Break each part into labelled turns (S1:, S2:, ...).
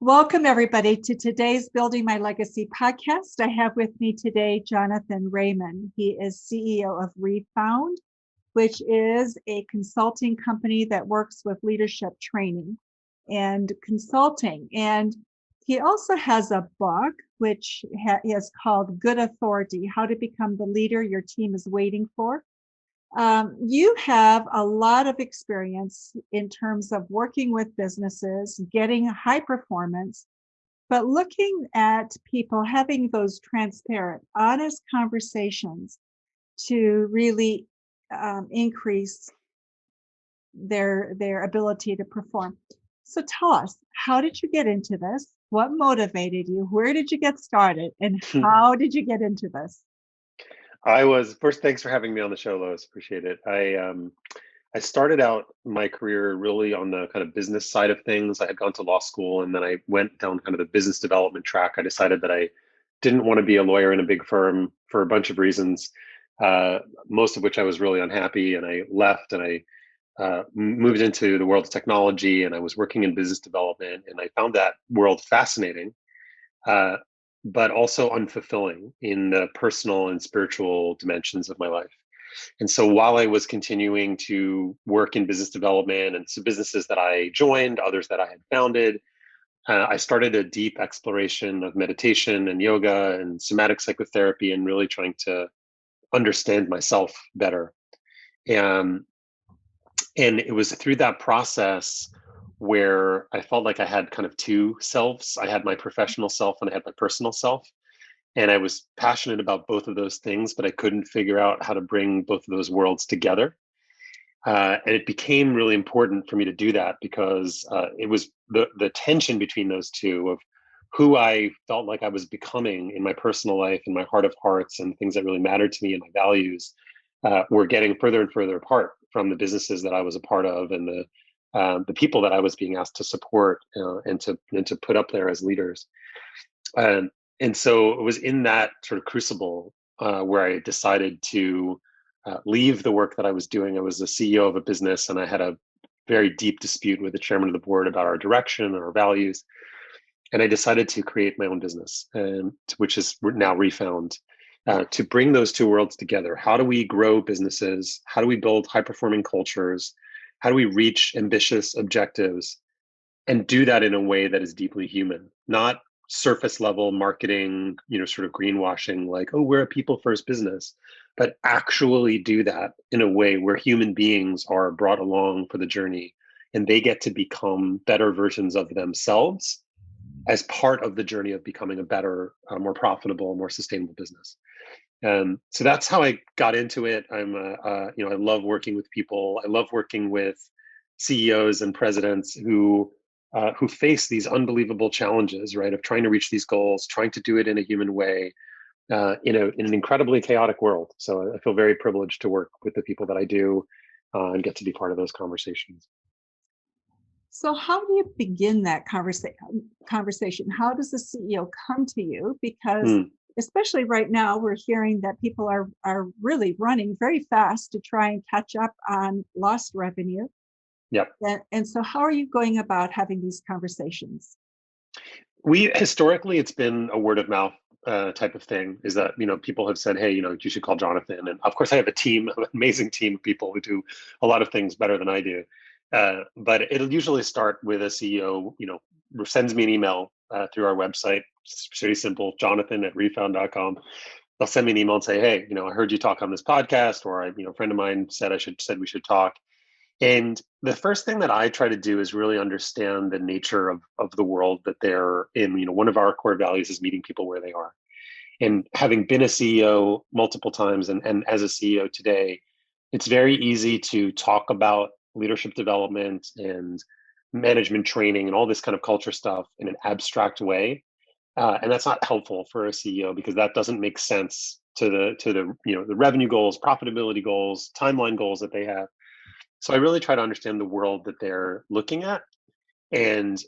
S1: Welcome, everybody, to today's Building My Legacy podcast. I have with me today Jonathan Raymond. He is CEO of Refound, which is a consulting company that works with leadership training and consulting. And he also has a book, which is called Good Authority, How to Become the Leader Your Team is Waiting For. You have a lot of experience in terms of working with businesses, getting high performance, but looking at people having those transparent, honest conversations to really increase their ability to perform. So tell us, how did you get into this? What motivated you? Where did you get started? And how did you get into this?
S2: First, thanks for having me on the show, Lois. Appreciate it. I started out my career really on the kind of business side of things. I had gone to law school and then I went down kind of the business development track. I decided that I didn't want to be a lawyer in a big firm for a bunch of reasons, most of which I was really unhappy. And I left and I moved into the world of technology and I was working in business development and I found that world fascinating. Uh, but also unfulfilling in the personal and spiritual dimensions of my life. And so while I was continuing to work in business development and some businesses that I joined, others that I had founded, I started a deep exploration of meditation and yoga and somatic psychotherapy and really trying to understand myself better. And, and it was through that process where I felt like I had kind of two selves. I had my professional self and I had my personal self. And I was passionate about both of those things, but I couldn't figure out how to bring both of those worlds together. And it became really important for me to do that because it was the tension between those two of who I felt like I was becoming in my personal life and my heart of hearts and things that really mattered to me and my values were getting further and further apart from the businesses that I was a part of and the people that I was being asked to support and to put up there as leaders. And so it was in that sort of crucible where I decided to leave the work that I was doing. I was the CEO of a business and I had a very deep dispute with the chairman of the board about our direction and our values. And I decided to create my own business, which is now Refound, to bring those two worlds together. How do we grow businesses? How do we build high performing cultures? How do we reach ambitious objectives and do that in a way that is deeply human, not surface level marketing, sort of greenwashing, like, oh, we're a people first business, but actually do that in a way where human beings are brought along for the journey and they get to become better versions of themselves as part of the journey of becoming a better, more profitable, more sustainable business. So that's how I got into it. I love working with people. I love working with CEOs and presidents who face these unbelievable challenges, right? Of trying to reach these goals, trying to do it in a human way, in an incredibly chaotic world. So I feel very privileged to work with the people that I do and get to be part of those conversations.
S1: So how do you begin that conversation? How does the CEO come to you? Because
S2: Mm,
S1: especially right now, we're hearing that people are really running very fast to try and catch up on lost revenue.
S2: yep.
S1: And so how are you going about having these conversations?
S2: Historically, it's been a word of mouth type of thing. Is that people have said, hey, you should call Jonathan, and of course, I have a team, an amazing team of people who do a lot of things better than I do. But it'll usually start with a CEO, sends me an email through our website. It's pretty simple, Jonathan@refound.com. They'll send me an email and say, hey, I heard you talk on this podcast, or a friend of mine said we should talk. And the first thing that I try to do is really understand the nature of the world that they're in. One of our core values is meeting people where they are. And having been a CEO multiple times and as a CEO today, it's very easy to talk about leadership development and management training and all this kind of culture stuff in an abstract way. And that's not helpful for a CEO because that doesn't make sense to the revenue goals, profitability goals, timeline goals that they have. So I really try to understand the world that they're looking at. And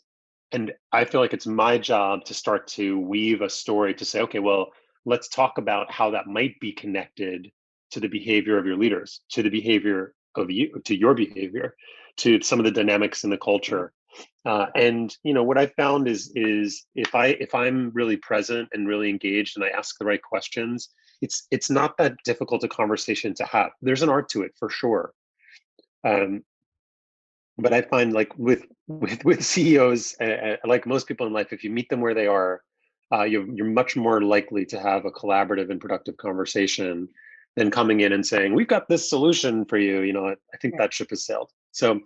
S2: I feel like it's my job to start to weave a story to say, okay, well, let's talk about how that might be connected to the behavior of your leaders, to the behavior of you, to your behavior, to some of the dynamics in the culture. And what I found is if I'm really present and really engaged and I ask the right questions, it's not that difficult a conversation to have. There's an art to it for sure. Um, but I find like with CEOs, like most people in life, if you meet them where they are, you're much more likely to have a collaborative and productive conversation than coming in and saying, "We've got this solution for you." I think
S1: Right.
S2: that ship has sailed. So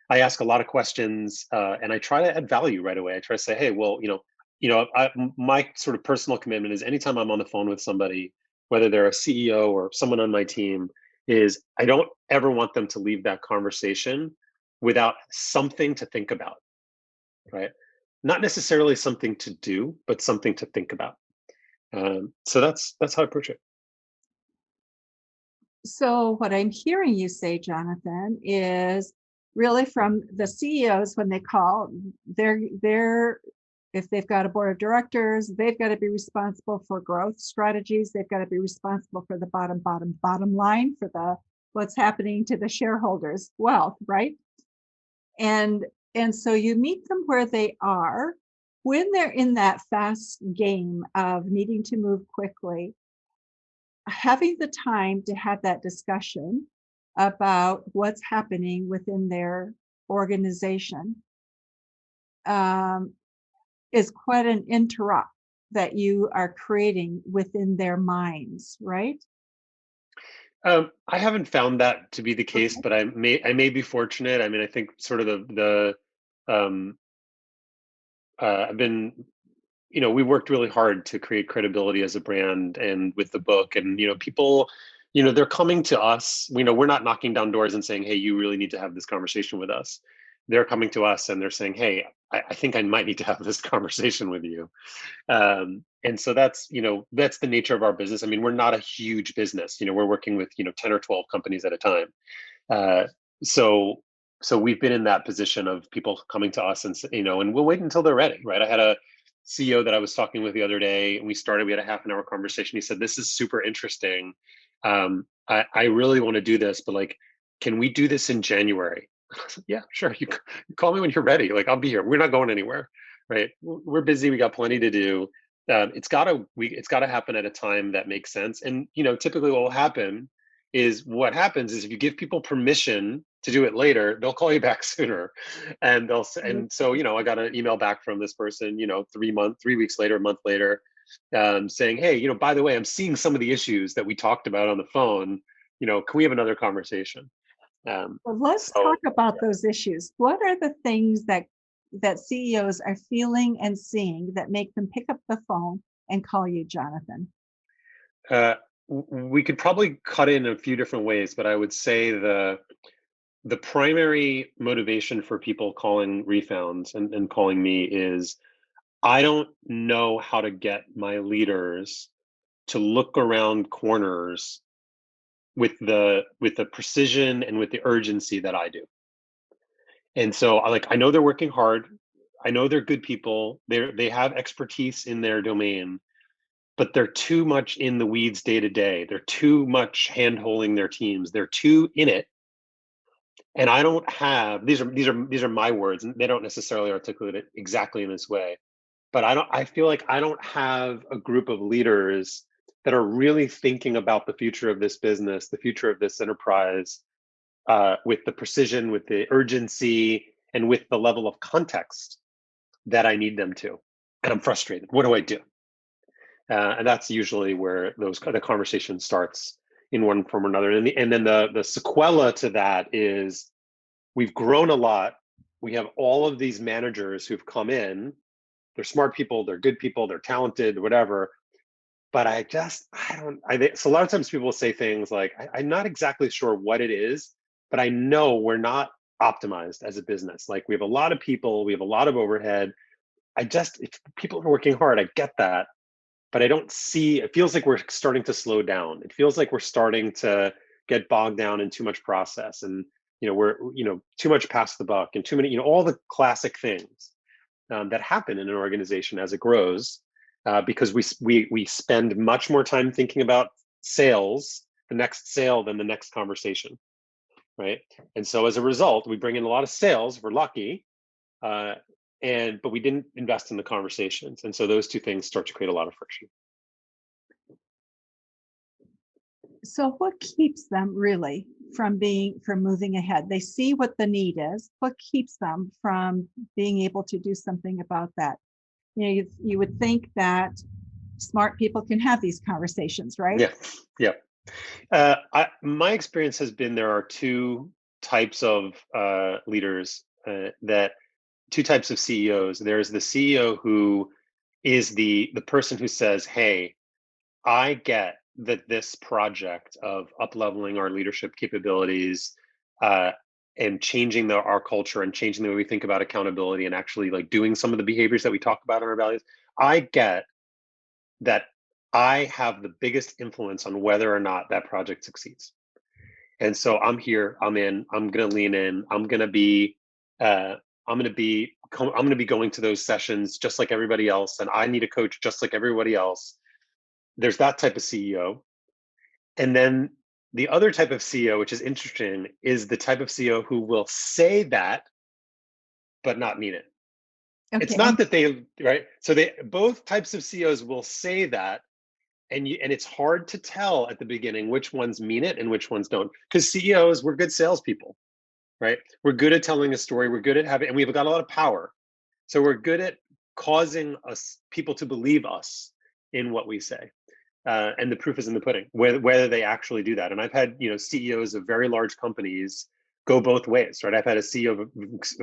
S2: I ask a lot of questions, and I try to add value right away. I try to say, "Hey, well, my sort of personal commitment is anytime I'm on the phone with somebody, whether they're a CEO or someone on my team, is I don't ever want them to leave that conversation without something to think about, right? Not necessarily something to do, but something to think about. So that's how I approach it.
S1: So what I'm hearing you say, Jonathan, is really from the CEOs when they call, they're if they've got a board of directors, they've got to be responsible for growth strategies. They've got to be responsible for the bottom line for the what's happening to the shareholders' wealth, right? And and so you meet them where they are when they're in that fast game of needing to move quickly, having the time to have that discussion about what's happening within their organization um, is quite an interrupt that you are creating within their minds, right?
S2: I haven't found that to be the case,
S1: Okay.
S2: but I may be fortunate. I mean, I think sort of the I've been we worked really hard to create credibility as a brand and with the book, and people, they're coming to us. We're not knocking down doors and saying, "Hey, you really need to have this conversation with us." They're coming to us and they're saying, "Hey, I think I might need to have this conversation with you." And so that's the nature of our business. I mean, we're not a huge business. We're working with 10 or 12 companies at a time. Uh, so so we've been in that position of people coming to us and and we'll wait until they're ready, right? I had a CEO that I was talking with the other day, and we had a half an hour conversation. He said, "This is super interesting. I really want to do this, but like, can we do this in January?" I said, "Yeah, sure. You call me when you're ready. Like, I'll be here. We're not going anywhere, right? We're busy. We got plenty to do. It's gotta happen at a time that makes sense." And typically what will happen is if you give people permission to do it later, they'll call you back sooner. And so I got an email back from this person 3 weeks later, a month later, saying, "Hey, by the way, I'm seeing some of the issues that we talked about on the phone. Can we have another conversation?"
S1: Well, let's talk
S2: So
S1: about those issues. What are the things that CEOs are feeling and seeing that make them pick up the phone and call you, Jonathan?
S2: uh, we could probably cut in a few different ways, but I would say the primary motivation for people calling Refound and calling me is, I don't know how to get my leaders to look around corners with the precision and with the urgency that I do. And so I know they're working hard. I know they're good people. They have expertise in their domain, but they're too much in the weeds day to day. They're too much hand holding their teams. They're too in it. And I don't have these are my words, and they don't necessarily articulate it exactly in this way. But I feel like I don't have a group of leaders that are really thinking about the future of this business, the future of this enterprise, with the precision, with the urgency, and with the level of context that I need them to. And I'm frustrated. What do I do? And that's usually where the conversation starts in one form or another. And then the sequela to that is, we've grown a lot. We have all of these managers who've come in. They're smart people, they're good people, they're talented, whatever. But I don't, so a lot of times people say things like, I'm not exactly sure what it is, but I know we're not optimized as a business. Like, we have a lot of people, we have a lot of overhead. If people are working hard, I get that, but I don't see, it feels like we're starting to slow down. It feels like we're starting to get bogged down in too much process. And, we're, too much past the buck and too many, all the classic things that happen in an organization as it grows, because we spend much more time thinking about sales, the next sale, than the next conversation, right? And so as a result, we bring in a lot of sales. We're lucky, uh, but we didn't invest in the conversations, and so those two things start to create a lot of friction.
S1: So what keeps them really from moving ahead? They see what the need is. What keeps them from being able to do something about that? You would think that smart people can have these conversations, right?
S2: Yeah, yeah. My experience has been there are two types of leaders, that two types of CEOs. There's the CEO who is the person who says, "Hey, I get that this project of up-leveling our leadership capabilities, uh, and changing our culture and changing the way we think about accountability and actually like doing some of the behaviors that we talk about in our values. I get that I have the biggest influence on whether or not that project succeeds. And so I'm here, I'm in, I'm going to lean in, uh, I'm going to be going to those sessions just like everybody else. And I need a coach just like everybody else." There's that type of CEO. And then the other type of CEO, which is interesting, is the type of CEO who will say that, but not mean it. It's
S1: Okay.
S2: not that they, right? So they, both types of CEOs will say that, and it's hard to tell at the beginning which ones mean it and which ones don't. Because CEOs, we're good salespeople, right? We're good at telling a story. We're good at having, and we've got a lot of power. So we're good at causing us people to believe us in what we say. And the proof is in the pudding, whether they actually do that. And I've had CEOs of very large companies go both ways, right? I've had a CEO of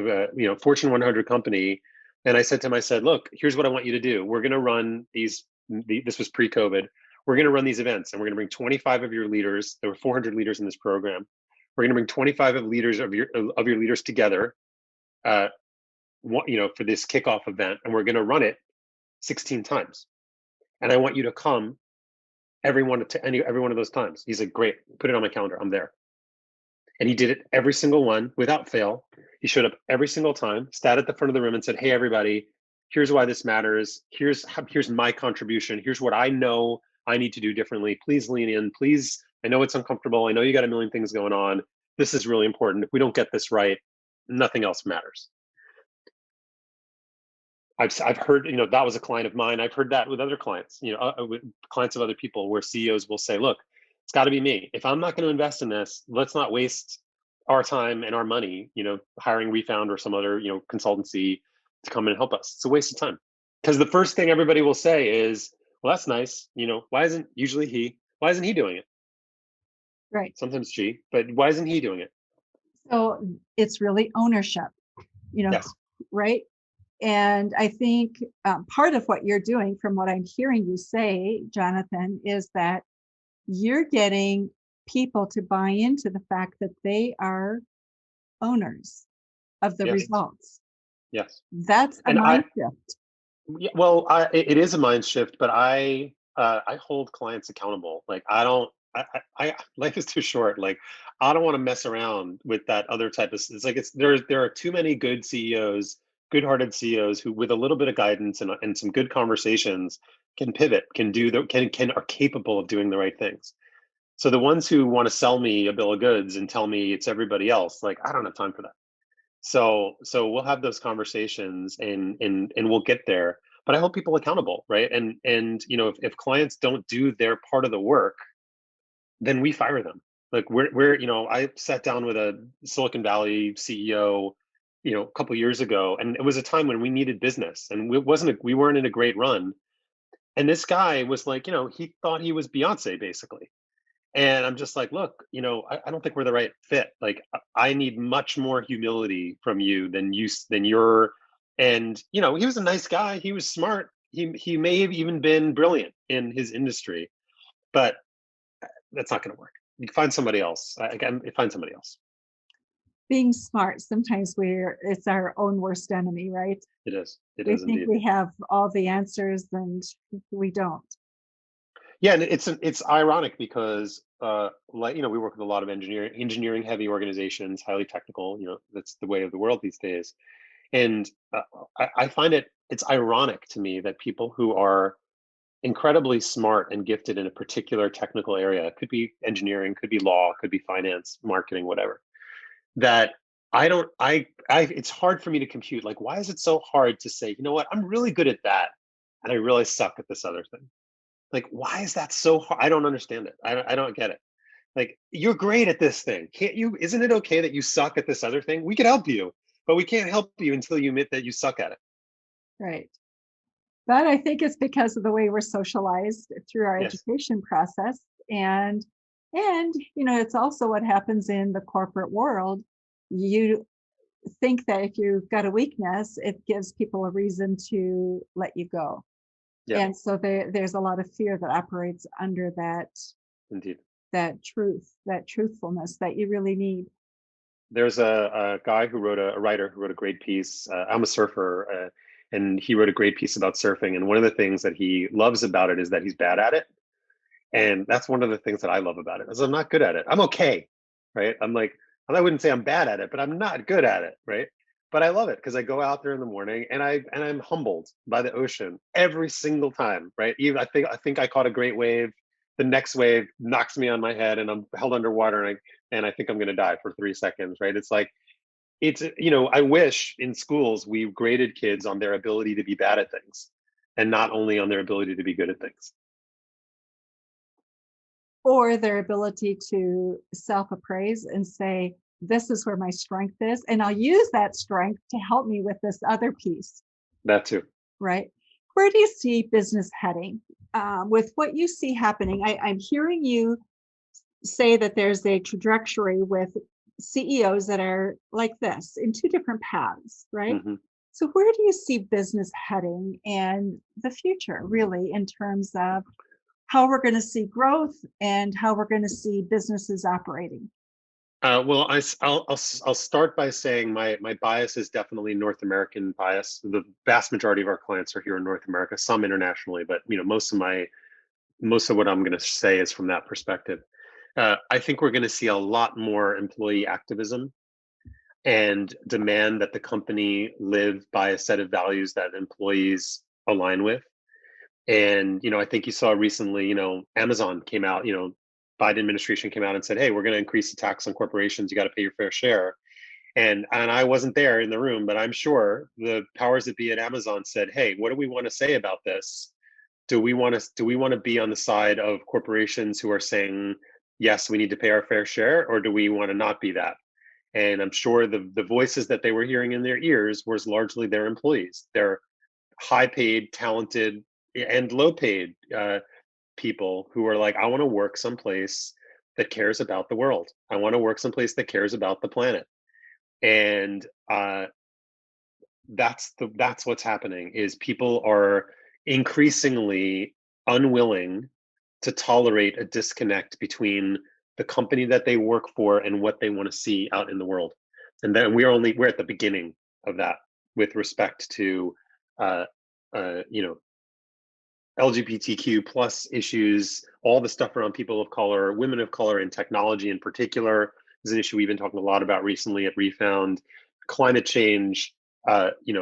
S2: a Fortune 100 company, and I said to him, I said, "Look, here's what I want you to do. We're going to run these. This was pre-COVID. We're going to run these events, and we're going to bring 25 of your leaders. There were 400 leaders in this program. We're going to bring 25 of your leaders together, uh, for this kickoff event, and we're going to run it 16 times. And I want you to come every one of those times." He's like, "Great, put it on my calendar. I'm there." And he did it every single one without fail. He showed up every single time, sat at the front of the room and said, "Hey, everybody, here's why this matters. Here's my contribution. Here's what I know I need to do differently. Please lean in. Please, I know it's uncomfortable. I know you got a million things going on. This is really important. If we don't get this right, nothing else matters." I've heard, that was a client of mine. I've heard that with other clients, with clients of other people, where CEOs will say, "Look, it's got to be me. If I'm not going to invest in this, let's not waste our time and our money, hiring Refound or some other, consultancy to come and help us. It's a waste of time." Because the first thing everybody will say is, "Well, that's nice. Why isn't he doing it?"
S1: Right.
S2: Sometimes she, but why isn't he doing it?
S1: So it's really ownership,
S2: Yes.
S1: right? And I think part of what you're doing, from what I'm hearing you say, Jonathan, is that you're getting people to buy into the fact that they are owners of the
S2: Yes.
S1: results.
S2: Yes.
S1: That's a
S2: And
S1: mind shift.
S2: yeah, well, it is a mind shift, but I hold clients accountable. Like I don't, life is too short. Like I don't want to mess around with that other type of. It's like there are too many good CEOs, good-hearted CEOs who, with a little bit of guidance and some good conversations, can pivot, can do the can are capable of doing the right things. So the ones who want to sell me a bill of goods and tell me it's everybody else, like I don't have time for that. So we'll have those conversations, and we'll get there. But I hold people accountable, right? And if clients don't do their part of the work, then we fire them. Like I sat down with a Silicon Valley CEO, a couple years ago, and it was a time when we needed business, and we weren't in a great run. And this guy was like, he thought he was Beyonce basically. And I'm just like, "Look, I don't think we're the right fit. Like, I need much more humility from you than you're." And he was a nice guy. He was smart. He may have even been brilliant in his industry, but that's not going to work. You can find somebody else. Again, find somebody else.
S1: Being smart, sometimes it's our own worst enemy, right?
S2: It is. It
S1: We
S2: is
S1: think
S2: indeed.
S1: we have all the answers and we don't.
S2: Yeah, and it's ironic because like we work with a lot of engineering heavy organizations, highly technical. That's the way of the world these days. And I find it's ironic to me that people who are incredibly smart and gifted in a particular technical area, it could be engineering, could be law, could be finance, marketing, whatever, that I don't, it's hard for me to compute. Like, why is it so hard to say, you know what, I'm really good at that, and I really suck at this other thing? Like, why is that so hard? I don't understand it. I don't get it. Like, you're great at this thing. Can't you? Isn't it okay that you suck at this other thing? We can help you, but we can't help you until you admit that you suck at it.
S1: Right. But I think it's because of the way we're socialized through our
S2: Yes,
S1: education process. And it's also what happens in the corporate world. You think that if you've got a weakness, it gives people a reason to let you go.
S2: yeah,
S1: And so there's a lot of fear that operates under
S2: indeed.
S1: that truth, that truthfulness that you really need.
S2: There's a guy who wrote a writer who wrote a great piece. I'm a surfer, and he wrote a great piece about surfing. And one of the things that he loves about it is that he's bad at it. And that's one of the things that I love about it, is I'm not good at it. I'm okay, right? I'm like, I wouldn't say I'm bad at it, but I'm not good at it, right? But I love it because I go out there in the morning and I'm humbled by the ocean every single time, right? Even I think I caught a great wave. The next wave knocks me on my head and I'm held underwater, and I think I'm going to die for 3 seconds, right? It's like, I wish in schools we graded kids on their ability to be bad at things and not only on their ability to be good at things.
S1: Or their ability to self-appraise and say, this is where my strength is, and I'll use that strength to help me with this other piece,
S2: That too.
S1: right? Where do you see business heading? With what you see happening, I'm hearing you say that there's a trajectory with CEOs that are like this in two different paths, right?
S2: Hmm.
S1: So where do you see business heading and the future, really, in terms of how we're going to see growth and how we're going to see businesses operating?
S2: Well, I'll start by saying my bias is definitely North American bias. The vast majority of our clients are here in North America, some internationally, but most of what I'm going to say is from that perspective. I think we're going to see a lot more employee activism and demand that the company live by a set of values that employees align with. And I think you saw recently, Amazon came out, Biden administration came out and said, "Hey, we're going to increase the tax on corporations. You got to pay your fair share." And I wasn't there in the room, but I'm sure the powers that be at Amazon said, "Hey, what do we want to say about this? Do we want to be on the side of corporations who are saying, yes, we need to pay our fair share, or do we want to not be that?" And I'm sure the voices that they were hearing in their ears was largely their employees, their high paid, talented, and low paid people who are like, I want to work someplace that cares about the world. I want to work someplace that cares about the planet. And that's what's happening, is people are increasingly unwilling to tolerate a disconnect between the company that they work for and what they want to see out in the world. And then we're at the beginning of that with respect to uh, you know, LGBTQ plus issues, all the stuff around people of color, women of color, and technology in particular is an issue we've been talking a lot about recently at Refound. Climate change,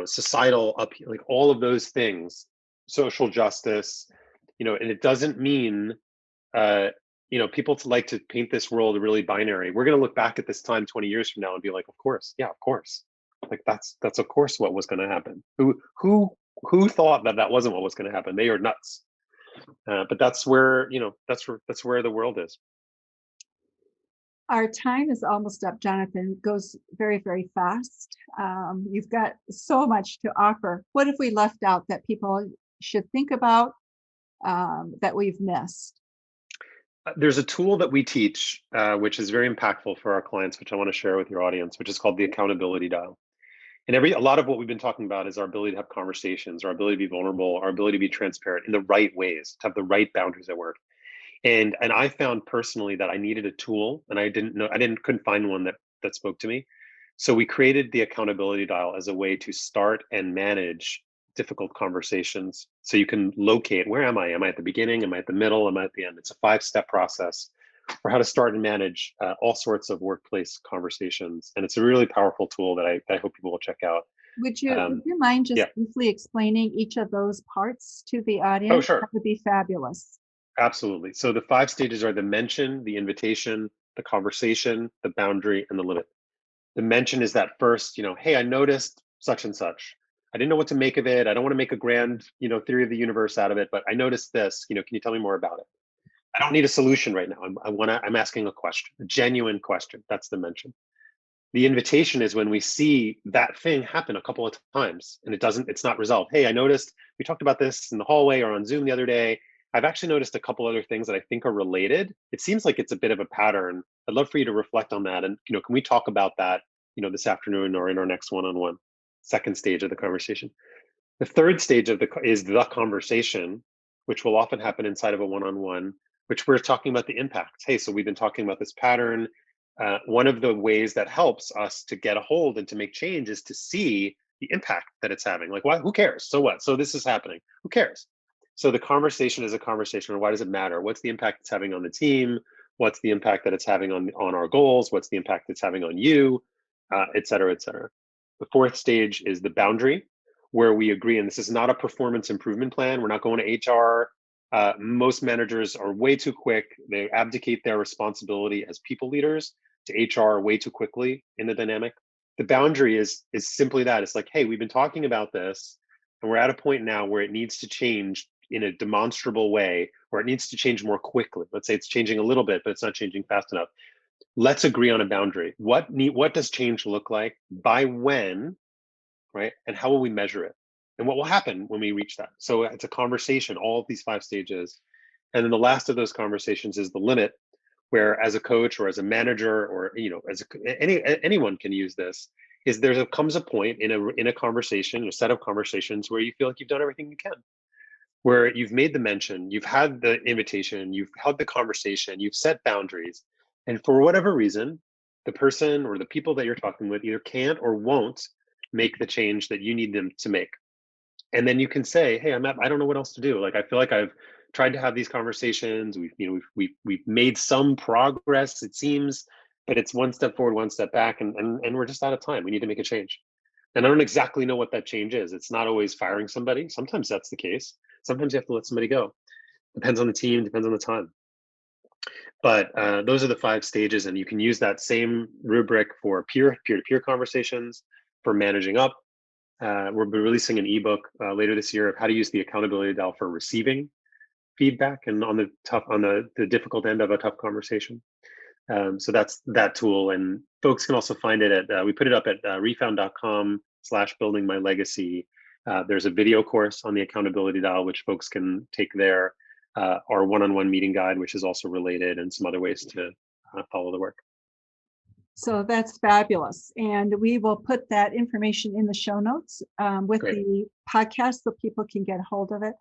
S2: societal like all of those things, social justice, and it doesn't mean, people to like to paint this world really binary. We're going to look back at this time 20 years from now and be like, of course, yeah, of course, like that's of course what was going to happen. Who thought that that wasn't what was going to happen? They are nuts. But that's where the world is.
S1: Our time is almost up, Jonathan. It goes very, very fast. You've got so much to offer. What if we left out that people should think about, that we've missed?
S2: There's a tool that we teach, which is very impactful for our clients, which I want to share with your audience, which is called the accountability dial. And a lot of what we've been talking about is our ability to have conversations, our ability to be vulnerable, our ability to be transparent in the right ways, to have the right boundaries at work. And I found personally that I needed a tool, and couldn't find one that spoke to me. So we created the accountability dial as a way to start and manage difficult conversations. So you can locate, where am I? Am I at the beginning? Am I at the middle? Am I at the end? It's a 5-step process for how to start and manage all sorts of workplace conversations. And it's a really powerful tool that I hope people will check out.
S1: Would you mind
S2: Yeah.
S1: just briefly explaining each of those parts to the
S2: Oh,
S1: audience?
S2: sure.
S1: That would be fabulous.
S2: Absolutely. So the 5 stages are the mention, the invitation, the conversation, the boundary, and the limit. The mention is that first, hey, I noticed such and such. I didn't know what to make of it. I don't want to make a grand, theory of the universe out of it, but I noticed this. Can you tell me more about it? I don't need a solution right now. I'm asking a question, a genuine question. That's the mention. The invitation is when we see that thing happen a couple of times and it's not resolved. Hey, I noticed we talked about this in the hallway or on Zoom the other day. I've actually noticed a couple other things that I think are related. It seems like it's a bit of a pattern. I'd love for you to reflect on that. And, can we talk about that, this afternoon or in our next one-on-one? Second stage of the conversation. The third stage is the conversation, which will often happen inside of a one-on-one, which we're talking about the impact. Hey, so we've been talking about this pattern. One of the ways that helps us to get a hold and to make change is to see the impact that it's having. Like, why? Who cares? So what? So this is happening. Who cares? So the conversation is a conversation, or why does it matter? What's the impact it's having on the team? What's the impact that it's having on our goals? What's the impact it's having on you? Et cetera, et cetera. The fourth stage is the boundary, where we agree, and this is not a performance improvement plan. We're not going to HR. Most managers are way too quick. They abdicate their responsibility as people leaders to HR way too quickly in the dynamic. The boundary is simply that. It's like, hey, we've been talking about this, and we're at a point now where it needs to change in a demonstrable way, or it needs to change more quickly. Let's say it's changing a little bit, but it's not changing fast enough. Let's agree on a boundary. What does change look like? By when, right? And how will we measure it? And what will happen when we reach that? So it's a conversation, all of these 5 stages. And then the last of those conversations is the limit, where as a coach or as a manager or anyone can use this, is comes a point in a conversation, a set of conversations, where you feel like you've done everything you can, where you've made the mention, you've had the invitation, you've had the conversation, you've set boundaries, and for whatever reason, the person or the people that you're talking with either can't or won't make the change that you need them to make. And then you can say, hey, I don't know what else to do. Like, I feel like I've tried to have these conversations. We've made some progress, it seems, but it's one step forward, one step back, and we're just out of time. We need to make a change. And I don't exactly know what that change is. It's not always firing somebody. Sometimes that's the case. Sometimes you have to let somebody go. Depends on the team, depends on the time. But those are the 5 stages, and you can use that same rubric for peer-to-peer conversations, for managing up. We'll be releasing an ebook later this year of how to use the accountability dial for receiving feedback and on the difficult end of a tough conversation. So that's that tool, and folks can also find it at we put it up at refound.com/buildingmylegacy. There's a video course on the accountability dial which folks can take there. Our one-on-one meeting guide, which is also related, and some other ways to follow the work.
S1: So that's fabulous. And we will put that information in the show notes with
S2: Great.
S1: the podcast so people can get a hold of it.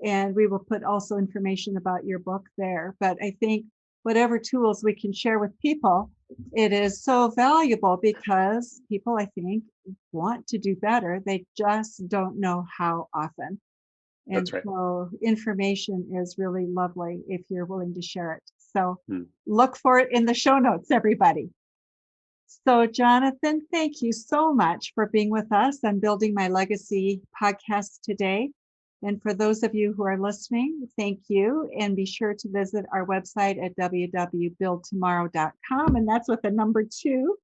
S1: And we will put also information about your book there. But I think whatever tools we can share with people, it is so valuable because people, I think, want to do better. They just don't know how often. And
S2: That's right.
S1: so information is really lovely if you're willing to share it. So look for it in the show notes, everybody. So Jonathan, thank you so much for being with us on Building My Legacy podcast today. And for those of you who are listening, thank you. And be sure to visit our website at www.buildtomorrow.com. And that's with the number 2,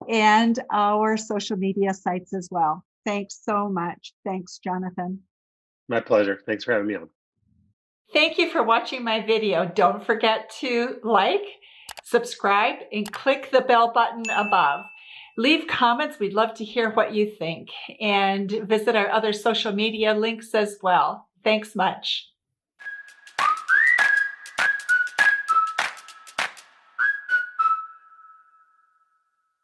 S1: and our social media sites as well. Thanks so much. Thanks, Jonathan.
S2: My pleasure. Thanks for having me on.
S3: Thank you for watching my video. Don't forget to like, subscribe, and click the bell button above. Leave comments. We'd love to hear what you think. And visit our other social media links as well. Thanks much.